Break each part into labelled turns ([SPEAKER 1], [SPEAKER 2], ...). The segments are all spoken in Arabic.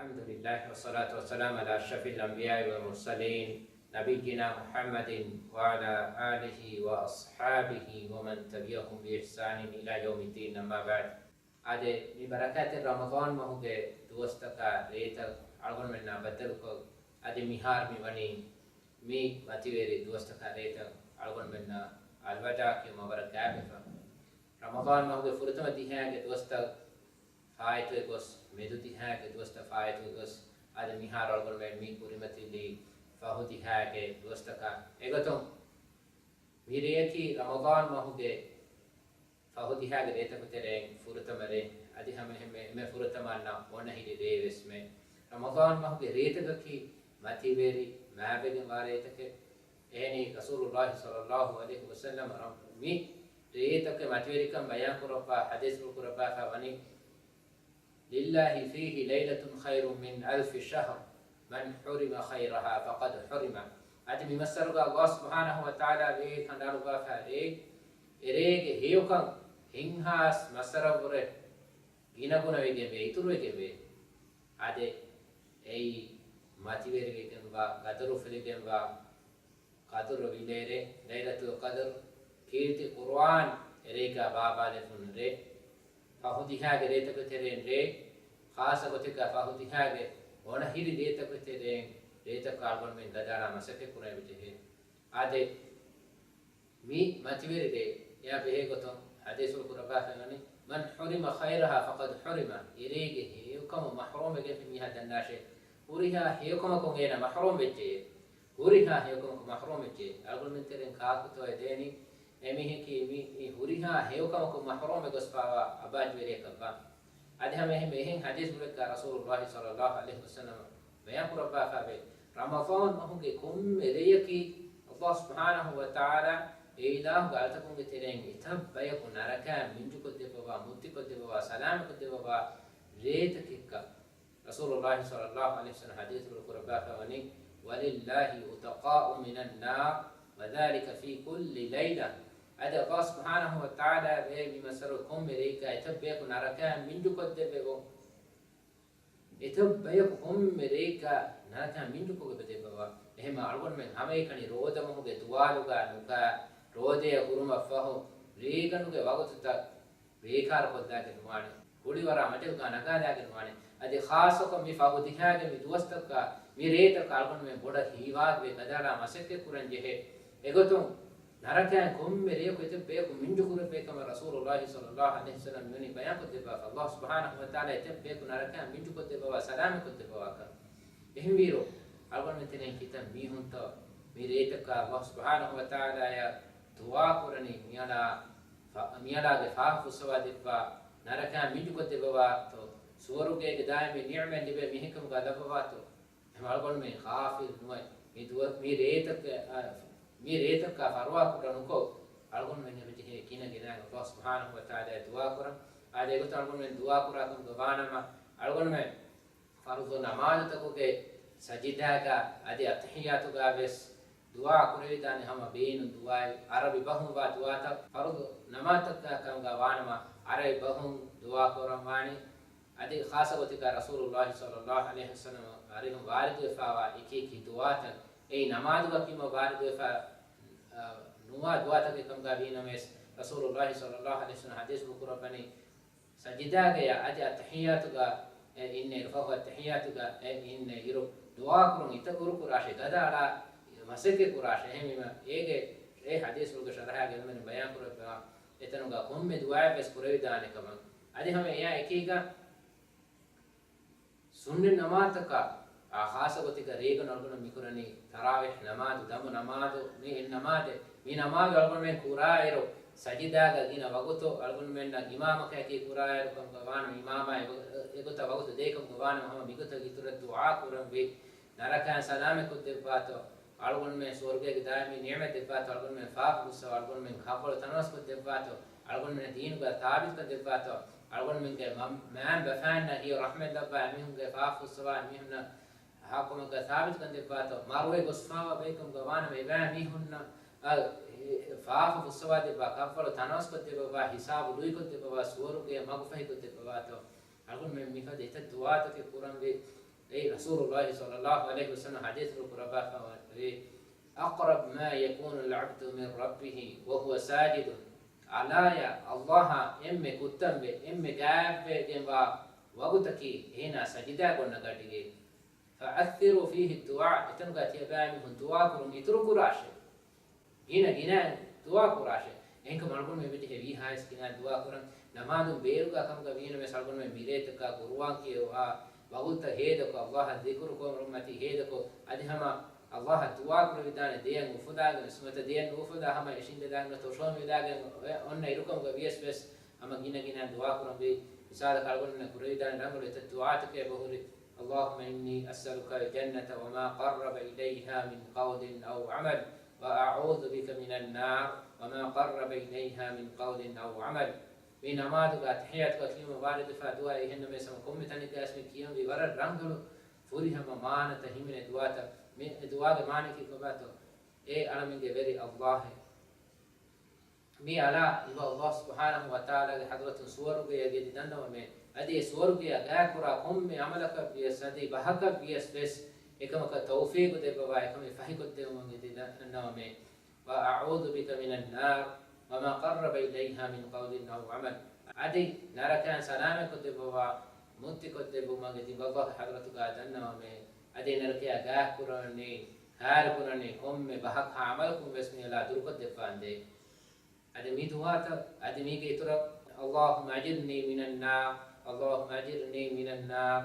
[SPEAKER 1] الحمد لله والصلاة والسلام على أشرف الأنبياء والمرسلين نبينا محمد وعلى آله وأصحابه ومن تبعهم بإحسان إلى يوم الدين. أما بعد. أده ببركات رمضان ما هو دوستك ريت أرغن منا بدلك أده مهار مبني مي ماتيري دوستك ريت أرغن منا الوجا كما بركة رمضان ما هو فرتم ديها دوستك فايت وقص مدودي هاك دوست فايت وقص هذا ميهار أقول من مي كوريمتي لي فهودي هاك دوستك إغتم ميريكي رمضان ما هو فهودي هاك ريتا كتيرين فرطة مري أدي هم فرطة مانا ونهي ري اسمه رمضان ما هو ريتا كي ماتي بيري ما بيجن واريتك يعني رسول الله صلى الله عليه وسلم مي ريتا كماتي بيري كم بيان كربا حديث كربا فاني لله فيه ليلة خير من 1000 شهر من حرم خيرها فقد حرم. أدمي مسرقا الله سبحانه وتعالى به كندارقا فاريق إريق هيوكا هنهاس مسرقا ගිනගුණ වෙගෙමේ ඉතුරු වෙගෙමේ අද ඒ මාතිවේරගෙන්වා ගදරු ෆිලිගෙන්වා කදරු විලේරේ ලෛලතුල් කදර් කීර්ති කුර්ආන් එරේකා බාබාලේ ෆුන්රේ فهوديها جريتك ترين ري خاصة كتك فهوديها ج وانا هيري ريتك ترين ريتك كاربون من دجانا مسكة كونه بتيه عادي مي ما تبير دي يا بيه قطن حديث القرباء فماني من حرم خيرها فقد حرم يريجه يكم محروم جه في ميها دناشة وريها يكم كونينا محروم بتيه وريها يكم محروم بتيه أقول من ترين كاكتو يديني එමිහි කීමි මේ හුරිහා හේවකමක මහරෝම ගස්පාවා අබාජ් වෙරේකවා අදහම මෙහෙන් හදීස් මුලක රසූලුල්ලාහි සල්ලල්ලාහු අලයිහි වසල්ලම බයන් කරපා ෆාබේ රමදාන් මහුගේ කුම් එරයකි අල්ලාහ් සුබ්හානහු වතාලා ඒලා ගාල්තකුන්ගේ තෙරෙන් ඉතබ්බයක නරකා මින්ජුක දෙබවා මුත්තික දෙබවා සලාමක දෙබවා රේතකික රසූලුල්ලාහි සල්ලල්ලාහු අලයිහි වසල්ලම හදීස් මුලක කරපා ෆාවනි වලිල්ලාහි උතකාඋ මිනන් නාර් وذلك في كل ليلة. هذا الله سبحانه وتعالى بمسركم مريكا يتبعك نركا من جكت دبوا يتبعكم مريكا نركا من جكت دبوا هم أرغون من همي كني رودا مهو جدوالوغا نوكا رودا يقولون فهو ريكا نوكا وقت تا ريكا ركودا كنواني كولي ورا مجلكا نكادا كنواني هذا خاصكم مفاهو ديهاجا مدوستكا مريتا أرغون من بودا هيواغ بكدارا مسكة كورن جهه එගොතුන් නරකයන් කොම්මෙරිය කොයිත බේකු මින්ජු කුරපේකම රසූලුල්ලාහි සල්ලල්ලාහු අලයිහි වසල්ලම් මෙනි බයන් කොතේබා අල්ලාහ් සුබ්හානහු වතාලා එතෙ බේකු නරකයන් මින්ජු කොතේබා සලාම කොතේබා ක එහෙම වීරෝ අල්ගොන් මෙතෙන් කිතන් මීහුන්ත මිරේතක අල්ලාහ් සුබ්හානහු වතාලා ය දුආ කරණි මියලාගේ ෆාෆු සවාදිබා නරකයන් මින්ජු කොතේබා තෝ සුවරුගේ ගදාමේ නියමෙන් දිබේ මිහිකම ගලබවා තෝ එහෙම අල්ගොන් මේ ખાෆිල් නුයි මේ දුවත් මිරේතක ميريتك فاروا كرنكو أرغون من يبتيه كينا جنا الله سبحانه وتعالى دعاء كرم هذا يقول أرغون من دعاء كرم دعوانا ما أرغون من فرض نماز تكوك سجدة كا هذه التحيات كا بس دعاء كريم تاني هم بين دعاء عربي بهم دعاء تا فرض نماز تكا كم دعوانا ما عربي بهم دعاء كرم واني هذه خاصة وتك رسول الله صلى الله عليه وسلم عليهم وارد فاوا إكي دعاء ඒ නමාදුක කිම වාරිදව නුවා දුවාතක කම් ගාවිනමස් රසූලුල්ලාහි සල්ලල්ලාහු අලයිහි වසල්ලම් හදීස් මුකරබනි සජිදාගේ අද අතහියාතුක ඉන්නේ රෆහ අතහියාතුක ඉන්නේ හිරු දුවා කුරුන් ඉත කුරු කුරාෂේ ගදාලා මසකේ කුරාෂේ එහෙමම ඒගේ ඒ හදීස් වල ශරහා ගෙනමන බයන් කරපා එතනුගා කොම්මෙ දුවා බස් කුරවිදානකම අද හැම එයා එකීක සුන්නේ නමාතක خاصة قلت ريغن أرغن ميكورني تراويح نماذ دم نماذ مي النماذ مي نماذ أرغن من كورايرو سجدا غينا وقتو أرغن من إمام كأكي كورايرو كم كوان إماما يقطع وقتو ديكم كوان مهم بيقطع كتر الدعاء كورن بي نركان سلام كتباتو أرغن من سورجة دائما نعمة تباتو أرغن من فاق بس أرغن من خبر تناس كتباتو أرغن من دين كثابت كتباتو أرغن من كمان بفانا هي رحمة الله مهم كفاق السواء مهم حكم كثابت كن دباتو ماروي غصفاوا بيكم غوانا ميبا ميهن فاف فسوا دبا كفر تناس كن دبا حساب لوي كن دبا سورو کے مغفه كن دباتو اگن میں میفا دیتا دعا تو کہ قران دے رسول الله صلى الله عليه وسلم حديث القرباء أقرب ما يكون العبد من ربه وهو ساجد على الله كتم قاب جنبا وقتكي هنا سجدا قلنا قديه فأثروا فيه الدعاء تنقى تيبامي من دعاء كرم يتركوا راشي هنا دعاء كراشي إنك مرقون में बेटे भी हाँ इसकी ना दुआ करन नमाज़ बेर का कम कभी में सालगुन में मिले तक का गुरुआं के वा बहुत हेद को अल्लाह जिक्र को उम्मती हेद को अधमा अल्लाह दुआ कर विदान देन उफदा स्मत देन उफदा हम इशिंद दान तो शोम विदान उन इरुकम का बीएस बस हम गिना दुआ करन भी मिसाल कालगुन ने कुरेदान रंग ले दुआ के बहुरी اللهم إني أسألك الجنة وما قرب إليها من قول أو عمل وأعوذ بك من النار وما قرب إليها من قول أو عمل من أمادك تحياتك كيوم وارد فدعاء إهن में समकुम में तनिक इसमें कियों भी वरद रंगलो पूरी हम मान तहिमने दुआ त में दुआ के माने की को बात ए अलमिन के वेरी अल्लाह है मी अला इबा अल्लाह सुब्हानहु व तआला के हजरत सुवर के ये दंडो में अदे सुवर के अगा कुरा कुम में अमल का बीएस अदे बहक बीएस बेस एकम का तौफीक दे बवा एकम फही को दे होंगे दंडो में وأعوذ بك من النار وما قرب إليها من قول أو عمل أدي نرى كان سلامك تبوا متك تبوا ما قد الله حضرتك أدنى ومن أدي نرى كي أجاه كراني هار كراني هم بحق عملكم بسم الله درك تفان دي أدي ميتوات أدي ميجي ترى اللهم أجرني من النار اللهم أجرني من النار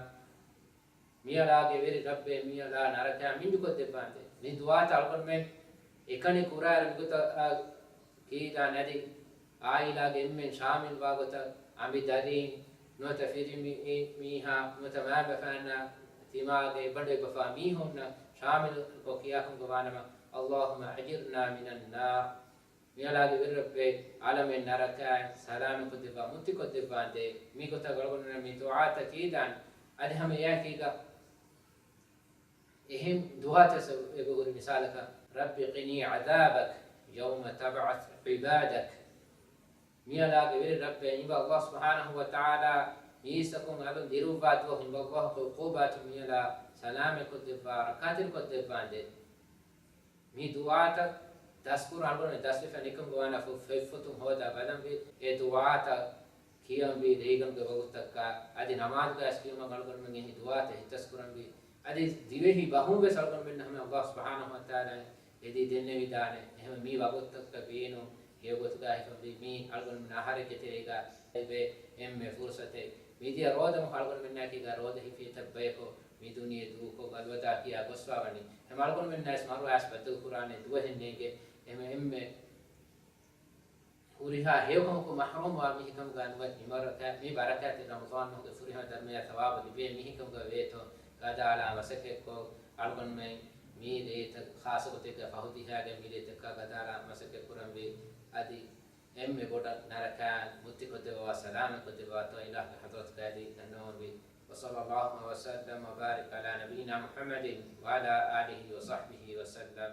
[SPEAKER 1] ميلا كبير رب ميلا نرى كان من درك تفان دي ميتوات أقول من එකනේ කුරාර මුගත කීදා නැදි ආයිලාගේ එම්මෙන් ශාමිල් වාගත අමි දරින් නොත ෆිරිමි මීහා නොත මාබෆාන තිමාගේ බඩේ බෆා මීහොන්න ශාමිල් කොකියාකුම් ගවානම اللهم أجرنا من النار මියලාගේ විරබ්බේ ආලමෙන් නරකයි සලාම කුතිබා මුති කුතිබාන්දේ මීකොත ගලගොන්න මී දුආත කීදාන් අද හැම යකීක එහෙම් දුආත සබුරි මිසාලක رب قني عذابك يوم تبعث عبادك ميلا غير رب إن الله سبحانه وتعالى يسكن على ديروبات وهم الله عقوبات ميلا سلامك وتباركات وتباند مي دعاء تذكر عنه تذكر فنكم وانا فيفتم هو ده بدم بي دعاء كيام بي ريغم بوقتك ادي نماز کا اسکیم غلغل من یہ دعاء تذكرن بي ادي دیوه بهون بسلكن من هم الله سبحانه وتعالى यदि देने विदाने हम मी वागत तक बेनो ये गोत का है कभी मी अलगन में आहार के तेरेगा बे एम में फुर्सत है मीडिया रोद हम अलगन में ना की का रोद ही फी तब बे को मी दुनिया दू को अलवदा किया गोस्वावनी हम अलगन में ना स्मारो आस बदल कुरान दो हिन्ने के एम में फुरिहा हे को महरूम वा मी कम गान व इमरत मी बरकत रमजान में फुरिहा दरमिया थवाब बे मी कम का वे तो कादा अला मसके को अलगन में ميلي خاصة تك فهودي هذا ميلي تك كدارا مسك كرم بي أدي أم بودا نركان متكود وسلام كود واتو إله حضرت كادي النور بي وصلى الله وسلم وبارك على نبينا محمد وعلى آله وصحبه وسلم.